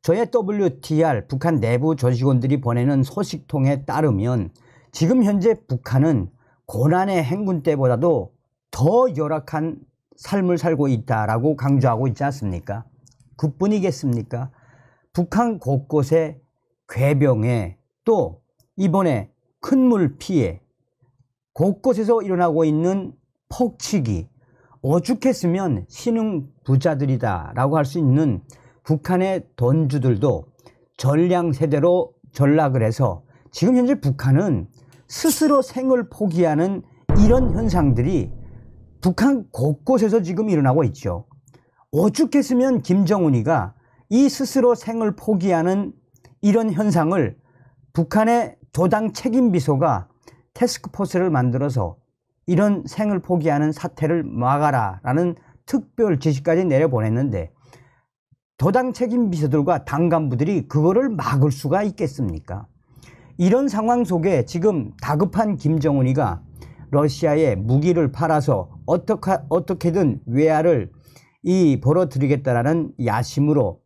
JWTR 북한 내부 조직원들이 보내는 소식통에 따르면 지금 현재 북한은 고난의 행군 때보다도 더 열악한 삶을 살고 있다라고 강조하고 있지 않습니까? 그뿐이겠습니까? 북한 곳곳에 괴병에 또 이번에 큰 물 피해, 곳곳에서 일어나고 있는 폭치기, 오죽했으면 신흥 부자들이다 라고 할 수 있는 북한의 돈주들도 전량세대로 전락을 해서 지금 현재 북한은 스스로 생을 포기하는 이런 현상들이 북한 곳곳에서 지금 일어나고 있죠. 오죽했으면 김정은이가 이 스스로 생을 포기하는 이런 현상을 북한의 도당 책임비서가 태스크포스를 만들어서 이런 생을 포기하는 사태를 막아라 라는 특별 지시까지 내려보냈는데 도당 책임비서들과 당 간부들이 그거를 막을 수가 있겠습니까? 이런 상황 속에 지금 다급한 김정은이가 러시아에 무기를 팔아서 어떻게든 외화를 벌어들이겠다라는 야심으로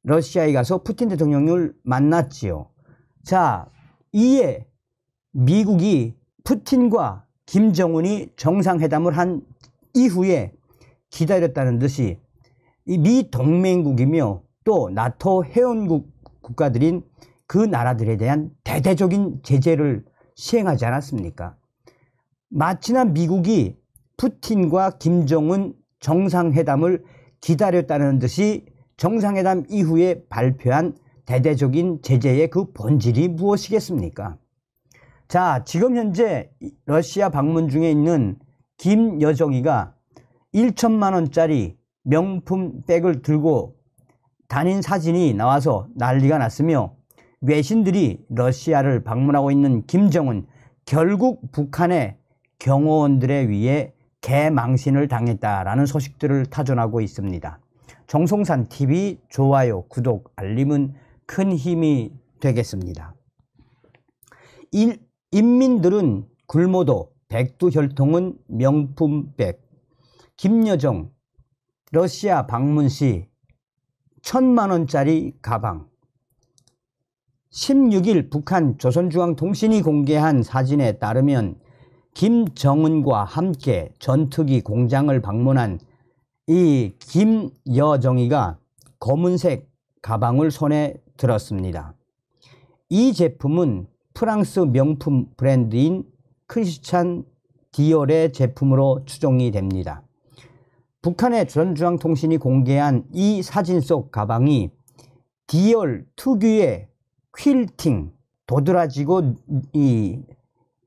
러시아에 가서 푸틴 대통령을 만났지요. 자, 이에 미국이 푸틴과 김정은이 정상회담을 한 이후에 기다렸다는 듯이 이 미 동맹국이며 또 나토 회원국 국가들인 그 나라들에 대한 대대적인 제재를 시행하지 않았습니까? 마치나 미국이 푸틴과 김정은 정상회담을 기다렸다는 듯이 정상회담 이후에 발표한 대대적인 제재의 그 본질이 무엇이겠습니까? 자, 지금 현재 러시아 방문 중에 있는 김여정이가 1천만 원짜리 명품 백을 들고 다닌 사진이 나와서 난리가 났으며 외신들이 러시아를 방문하고 있는 김정은 결국 북한의 경호원들에 의해 개망신을 당했다라는 소식들을 타전하고 있습니다. 정송산TV 좋아요, 구독, 알림은 큰 힘이 되겠습니다. 인민들은 굶어도 백두혈통은 명품백. 김여정 러시아 방문 시 1,000만 원짜리 가방. 16일 북한 조선중앙통신이 공개한 사진에 따르면 김정은과 함께 전투기 공장을 방문한 이 김여정이가 검은색 가방을 손에 들었습니다. 이 제품은 프랑스 명품 브랜드인 크리스찬 디올의 제품으로 추정이 됩니다. 북한의 조선중앙통신이 공개한 이 사진 속 가방이 디올 특유의 퀼팅, 도드라지고 이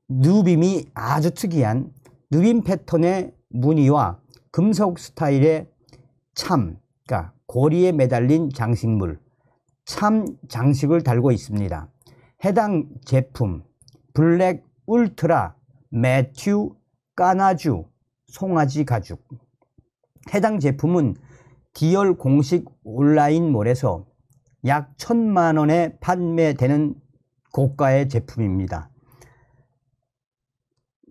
누빔이 아주 특이한 누빔 패턴의 무늬와 금속 스타일의 참, 그러니까 고리에 매달린 장식물, 참 장식을 달고 있습니다. 해당 제품 블랙 울트라 매튜 까나주 송아지 가죽. 해당 제품은 디올 공식 온라인몰에서 약 1,000만 원에 판매되는 고가의 제품입니다.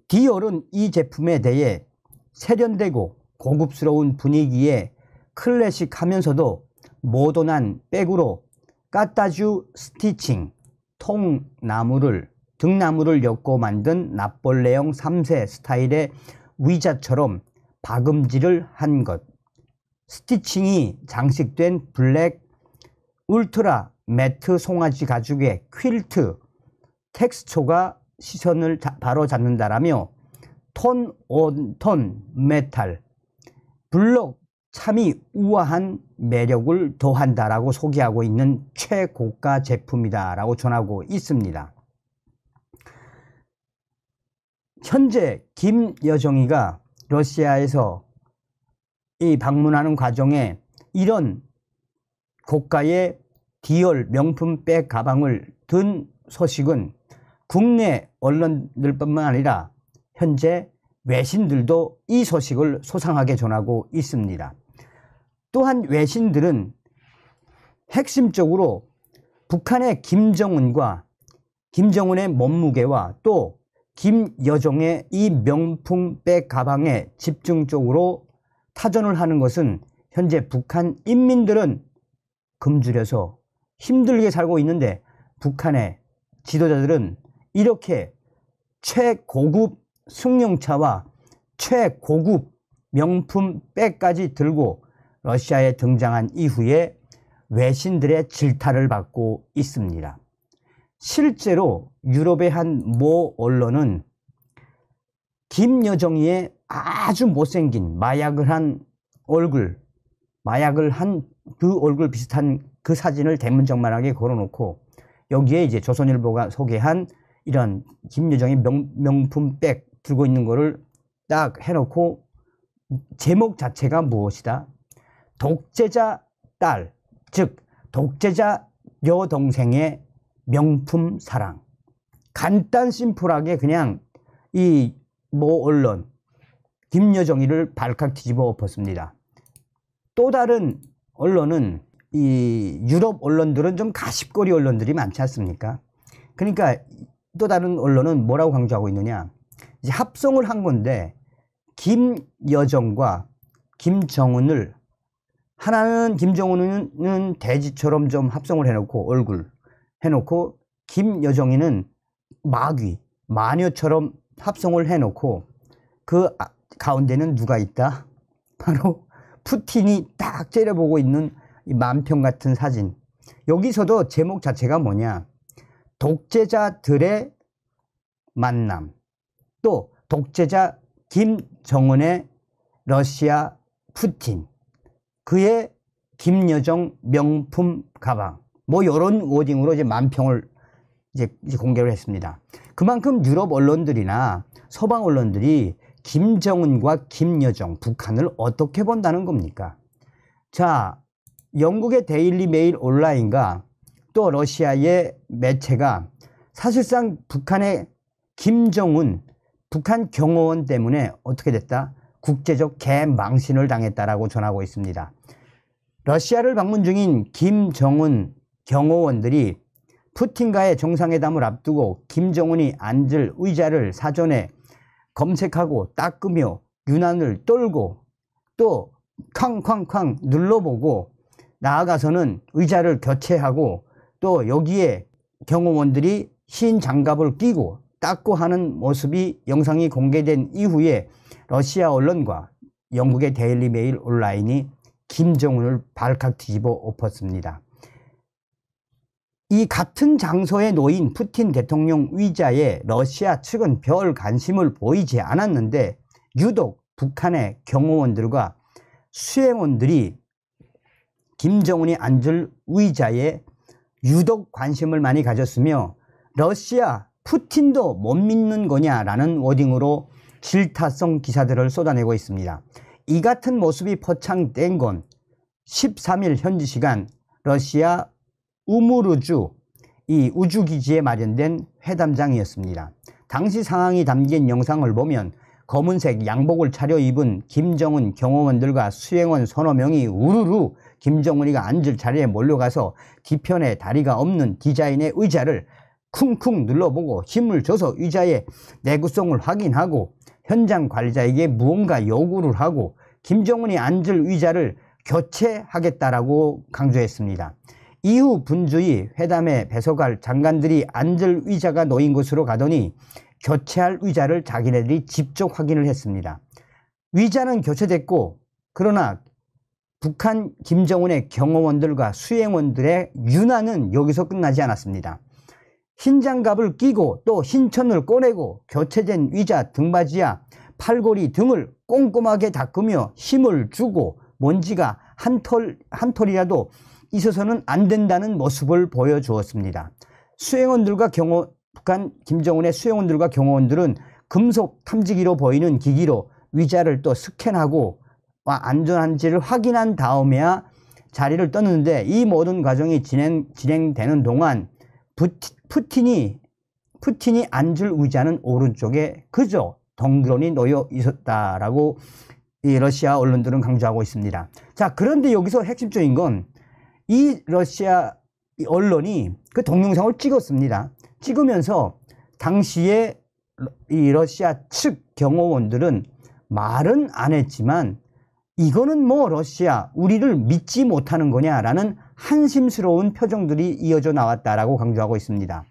디올은 이 제품에 대해 세련되고 고급스러운 분위기에 클래식하면서도 모던한 백으로 까따주 스티칭, 등나무를 엮고 만든 납벌레형 3세 스타일의 의자처럼 박음질을 한 것. 스티칭이 장식된 블랙 울트라 매트 송아지 가죽의 퀼트 텍스처가 시선을 바로 잡는다라며 톤 온 톤 메탈 블럭 참이 우아한 매력을 더한다라고 소개하고 있는 최고가 제품이다라고 전하고 있습니다. 현재 김여정이가 러시아에서 이 방문하는 과정에 이런 고가의 디올 명품 백 가방을 든 소식은 국내 언론들뿐만 아니라 현재 외신들도 이 소식을 소상하게 전하고 있습니다. 또한 외신들은 핵심적으로 북한의 김정은과 김정은의 몸무게와 또 김여정의 이 명품 백 가방에 집중적으로 타전을 하는 것은 현재 북한 인민들은 굶주려서 힘들게 살고 있는데 북한의 지도자들은 이렇게 최고급 승용차와 최고급 명품 백까지 들고 러시아에 등장한 이후에 외신들의 질타를 받고 있습니다. 실제로 유럽의 한 모 언론은 김여정이의 아주 못생긴 마약을 한 얼굴, 마약을 한 그 얼굴 비슷한 그 사진을 대문짝만하게 걸어놓고 여기에 이제 조선일보가 소개한 이런 김여정이 명품 백 들고 있는 거를 딱 해놓고 제목 자체가 무엇이다? 독재자 딸, 즉 독재자 여동생의 명품 사랑. 간단 심플하게 그냥 이 모 언론 김여정이를 발칵 뒤집어 엎었습니다. 또 다른 언론은 이 유럽 언론들은 좀 가십거리 언론들이 많지 않습니까? 그러니까 또 다른 언론은 뭐라고 강조하고 있느냐? 이제 합성을 한 건데 김여정과 김정은을 하나는 김정은은 돼지처럼 좀 합성을 해놓고 얼굴 해놓고 김여정이는 마귀 마녀처럼 합성을 해놓고 그 가운데는 누가 있다? 바로 푸틴이 딱 째려보고 있는 이 만평 같은 사진. 여기서도 제목 자체가 뭐냐? 독재자들의 만남. 또 독재자 김정은의 러시아 푸틴. 그의 김여정 명품 가방. 뭐 이런 워딩으로 이제 만평을 이제 공개를 했습니다. 그만큼 유럽 언론들이나 서방 언론들이 김정은과 김여정, 북한을 어떻게 본다는 겁니까? 자, 영국의 데일리 메일 온라인과 또 러시아의 매체가 사실상 북한의 김정은, 북한 경호원 때문에 어떻게 됐다? 국제적 개망신을 당했다라고 전하고 있습니다. 러시아를 방문 중인 김정은 경호원들이 푸틴과의 정상회담을 앞두고 김정은이 앉을 의자를 사전에 검색하고 닦으며 유난을 떨고 또 쾅쾅쾅 눌러보고 나아가서는 의자를 교체하고 또 여기에 경호원들이 흰 장갑을 끼고 닦고 하는 모습이 영상이 공개된 이후에 러시아 언론과 영국의 데일리 메일 온라인이 김정은을 발칵 뒤집어 엎었습니다. 이 같은 장소에 놓인 푸틴 대통령 의자에 러시아 측은 별 관심을 보이지 않았는데 유독 북한의 경호원들과 수행원들이 김정은이 앉을 의자에 유독 관심을 많이 가졌으며 러시아 푸틴도 못 믿는 거냐라는 워딩으로 질타성 기사들을 쏟아내고 있습니다. 이 같은 모습이 포착된 건 13일 현지 시간 러시아 우무르주 이 우주기지에 마련된 회담장이었습니다. 당시 상황이 담긴 영상을 보면 검은색 양복을 차려입은 김정은 경호원들과 수행원 서너 명이 우르르 김정은이가 앉을 자리에 몰려가서 뒤편에 다리가 없는 디자인의 의자를 쿵쿵 눌러보고 힘을 줘서 의자의 내구성을 확인하고 현장 관리자에게 무언가 요구를 하고 김정은이 앉을 의자를 교체하겠다라고 강조했습니다. 이후 분주히 회담에 배서갈 장관들이 앉을 의자가 놓인 곳으로 가더니 교체할 의자를 자기네들이 직접 확인을 했습니다. 의자는 교체됐고 그러나 북한 김정은의 경호원들과 수행원들의 유난은 여기서 끝나지 않았습니다. 흰 장갑을 끼고 또 흰천을 꺼내고 교체된 의자 등받이와 팔걸이 등을 꼼꼼하게 닦으며 힘을 주고 먼지가 한 톨이라도 있어서는 안 된다는 모습을 보여주었습니다. 수행원들과 북한 김정은의 수행원들과 경호원들은 금속 탐지기로 보이는 기기로 의자를 또 스캔하고 안전한지를 확인한 다음에야 자리를 떴는데 이 모든 과정이 진행되는 동안 푸틴이 앉을 의자는 오른쪽에 그저 덩그러니 놓여 있었다라고 이 러시아 언론들은 강조하고 있습니다. 자, 그런데 여기서 핵심적인 건 이 러시아 언론이 그 동영상을 찍었습니다. 찍으면서 당시에 이 러시아 측 경호원들은 말은 안 했지만 이거는 뭐 러시아 우리를 믿지 못하는 거냐라는 한심스러운 표정들이 이어져 나왔다라고 강조하고 있습니다.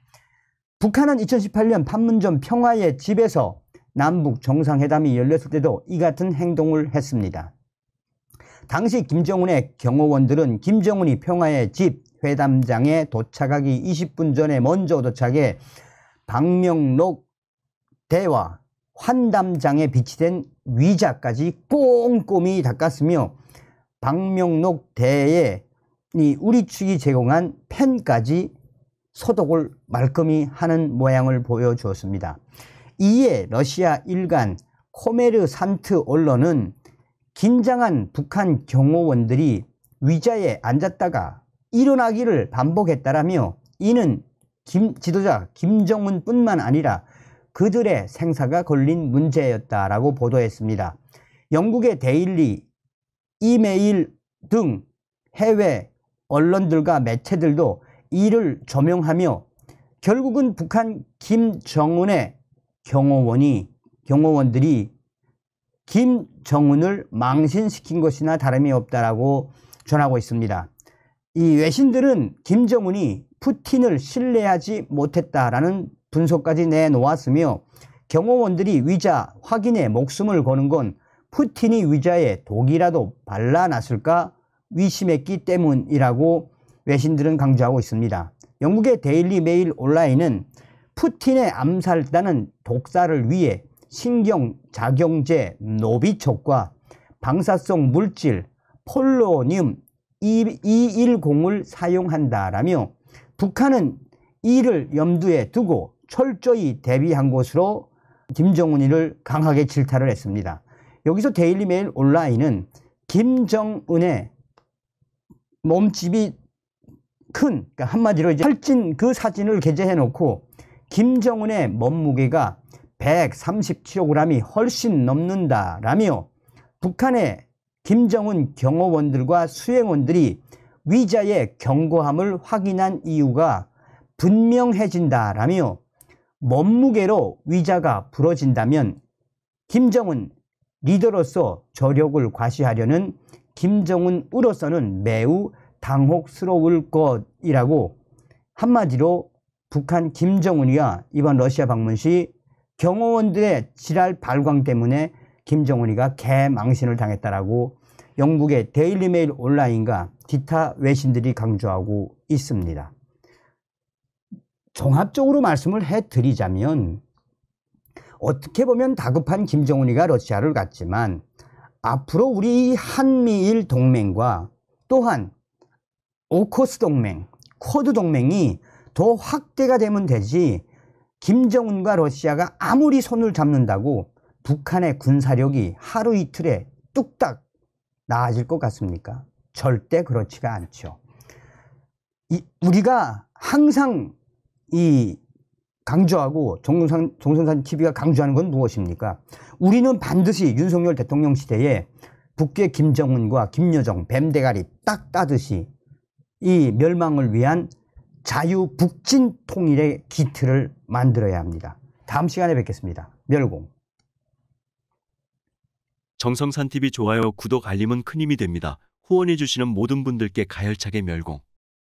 북한은 2018년 판문점 평화의 집에서 남북 정상회담이 열렸을 때도 이 같은 행동을 했습니다. 당시 김정은의 경호원들은 김정은이 평화의 집 회담장에 도착하기 20분 전에 먼저 도착해 방명록 대와 환담장에 비치된 위자까지 꼼꼼히 닦았으며 방명록 대에 우리 측이 제공한 펜까지 소독을 말끔히 하는 모양을 보여주었습니다. 이에 러시아 일간 코메르산트 언론은 긴장한 북한 경호원들이 위자에 앉았다가 일어나기를 반복했다라며 이는 지도자 김정은뿐만 아니라 그들의 생사가 걸린 문제였다라고 보도했습니다. 영국의 데일리, 이메일 등 해외 언론들과 매체들도 이를 조명하며 결국은 북한 김정은의 경호원들이 김정은을 망신시킨 것이나 다름이 없다라고 전하고 있습니다. 이 외신들은 김정은이 푸틴을 신뢰하지 못했다라는 분석까지 내놓았으며 경호원들이 위자 확인에 목숨을 거는 건 푸틴이 위자에 독이라도 발라놨을까 의심했기 때문이라고 외신들은 강조하고 있습니다. 영국의 데일리 메일 온라인은 푸틴의 암살단은 독사를 위해 신경작용제 노비촉과 방사성 물질 폴로늄 210을 사용한다라며 북한은 이를 염두에 두고 철저히 대비한 것으로 김정은이를 강하게 질타를 했습니다. 여기서 데일리 메일 온라인은 김정은의 몸집이 큰, 그러니까 한마디로 이제 살찐 그 사진을 게재해 놓고 김정은의 몸무게가 130kg이 훨씬 넘는다라며 북한의 김정은 경호원들과 수행원들이 위자의 견고함을 확인한 이유가 분명해진다라며 몸무게로 위자가 부러진다면 김정은 리더로서 저력을 과시하려는 김정은으로서는 매우 당혹스러울 것이라고 한마디로 북한 김정은이가 이번 러시아 방문 시 경호원들의 지랄 발광 때문에 김정은이가 개망신을 당했다라고 영국의 데일리 메일 온라인과 기타 외신들이 강조하고 있습니다. 종합적으로 말씀을 해드리자면 어떻게 보면 다급한 김정은이가 러시아를 갔지만 앞으로 우리 한미일 동맹과 또한 오커스 동맹, 쿼드 동맹이 더 확대가 되면 되지 김정은과 러시아가 아무리 손을 잡는다고 북한의 군사력이 하루 이틀에 뚝딱 나아질 것 같습니까? 절대 그렇지가 않죠. 우리가 항상 강조하고 정선산 TV가 강조하는 건 무엇입니까? 우리는 반드시 윤석열 대통령 시대에 북괴 김정은과 김여정 뱀대가리 딱 따듯이 이 멸망을 위한 자유 북진 통일의 기틀을 만들어야 합니다. 다음 시간에 뵙겠습니다. 멸공. 정성산 TV 좋아요, 구독, 알림은 큰 힘이 됩니다. 후원해 주시는 모든 분들께 가열차게 멸공.